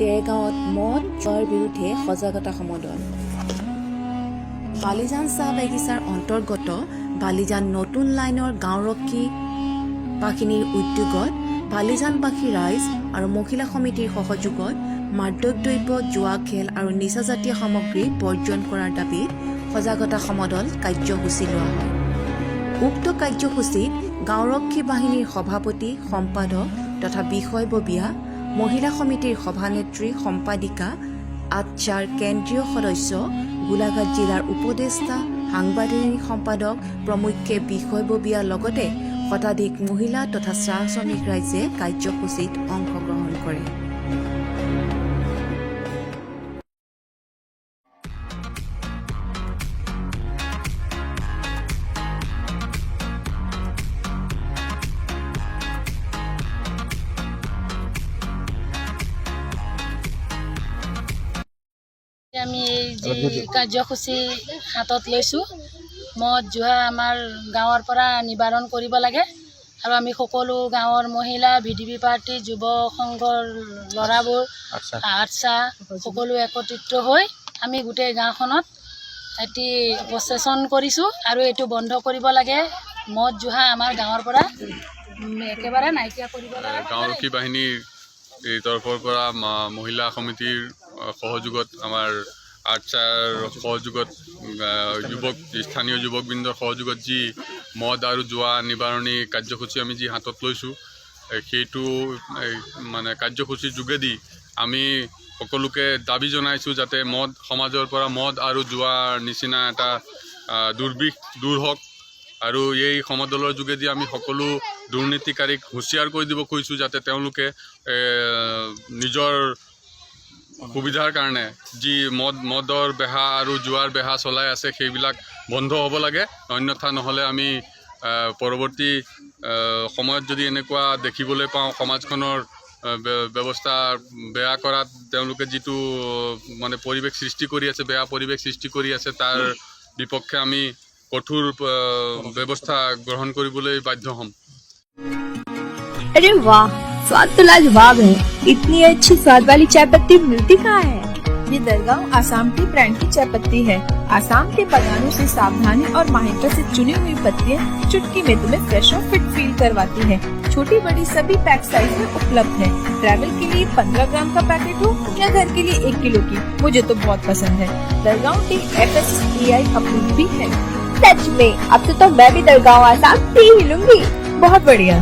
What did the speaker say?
দেৰগাঁৱত মদ জুৱাৰ বিৰুদ্ধে সজাগতা সমদল। বালিজান চাহ বাগিচাৰ অন্তৰ্গত বালিজান নতুন লাইনৰ গাঁওৰক্ষী বাহিনীৰ উদ্যোগত বালিজানবাসী ৰাইজ আৰু মহিলা সমিতিৰ সহযোগত মাদক দ্ৰব্য, জুৱা খেল আৰু নিচাজাতীয় সামগ্ৰী বৰ্জন কৰাৰ দাবীত সজাগতা সমদল কাৰ্যসূচী লোৱা হয়। উক্ত কাৰ্যসূচীত গাঁওৰক্ষী বাহিনীৰ সভাপতি, সম্পাদক তথা বিষয়ববীয়া, মহিলা সমিতিৰ সভানেত্ৰী, সম্পাদিকা, আটচাৰ কেন্দ্ৰীয় সদস্য, গোলাঘাট জিলাৰ উপদেষ্টা, সাংবাদিক সম্পাদক প্ৰমুখ্যে বিষয়ববীয়াৰ লগতে শতাধিক মহিলা তথা চাহ শ্ৰমিক ৰাইজে কাৰ্যসূচীত অংশগ্ৰহণ কৰে। আমি এই কাৰ্যসূচী হাতত লৈছোঁ, মদ জুৱা আমাৰ গাঁৱৰ পৰা নিবাৰণ কৰিব লাগে আৰু আমি সকলো গাঁৱৰ মহিলা, ভিডিপি পাৰ্টি, যুৱ সংঘৰ ল'ৰাবোৰ, আটচা সকলো একত্ৰিত হৈ আমি গোটেই গাঁওখনত এটি প্ৰচেছন কৰিছোঁ আৰু এইটো বন্ধ কৰিব লাগে। মদ জুৱা আমাৰ গাঁৱৰ পৰা একেবাৰে নাইকিয়া কৰিব লাগে। গাঁওৰক্ষী বাহিনীৰ এই তৰফৰ পৰা মহিলা সমিতিৰ সহযোগত, আমাৰ আটচাৰ সহযোগত, স্থানীয় যুৱকবৃন্দৰ সহযোগত যি মদ আৰু জুৱা নিবাৰণী কাৰ্যসূচী আমি যি হাতত লৈছোঁ, সেইটো মানে কাৰ্যসূচীৰ যোগেদি আমি সকলোকে দাবী জনাইছোঁ যাতে সমাজৰ পৰা মদ আৰু জুৱাৰ নিচিনা এটা দুৰ্বিষ দূৰ হওক আৰু এই সমদলৰ যোগেদি আমি সকলো দুৰ্নীতিকাৰীক হুঁচিয়াৰ কৰি দিব খুজিছোঁ যাতে তেওঁলোকে নিজৰ সুবিধাৰ কাৰণে যি মদৰ বেহা আৰু জুৱাৰ বেহা চলাই আছে সেইবিলাক বন্ধ হ'ব লাগে। অন্যথা নহ'লে আমি পৰৱৰ্তী সময়ত যদি এনেকুৱা দেখিবলৈ পাওঁ, সমাজখনৰ ব্যৱস্থা বেয়া কৰাত তেওঁলোকে যিটো মানে পৰিৱেশ সৃষ্টি কৰি আছে, বেয়া পৰিৱেশ সৃষ্টি কৰি আছে, তাৰ বিপক্ষে আমি কঠোৰ ব্যৱস্থা গ্ৰহণ কৰিবলৈ বাধ্য হ'ম। अरे वाह, स्वाद तो लाजवाब है। इतनी अच्छी स्वाद वाली चाय पत्ती मिलती कहाँ है? ये दरगांव आसाम की ब्रांड की चाय पत्ती है। आसाम के बागानों से सावधानी और माहिरता से चुनी हुई पत्तियां चुटकी में तुम्हें फ्रेश और फिट फील करवाती है। छोटी बड़ी सभी पैक साइज में उपलब्ध है। ट्रैवल के लिए 15 ग्राम का पैकेट हो या घर के लिए 1 किलो की, मुझे तो बहुत पसंद है। दरगांव टी FSCI अप्रूव भी है। सच में अब तो मैं भी दरगांव आसाम टी ही लूंगी। बहुत बढ़िया।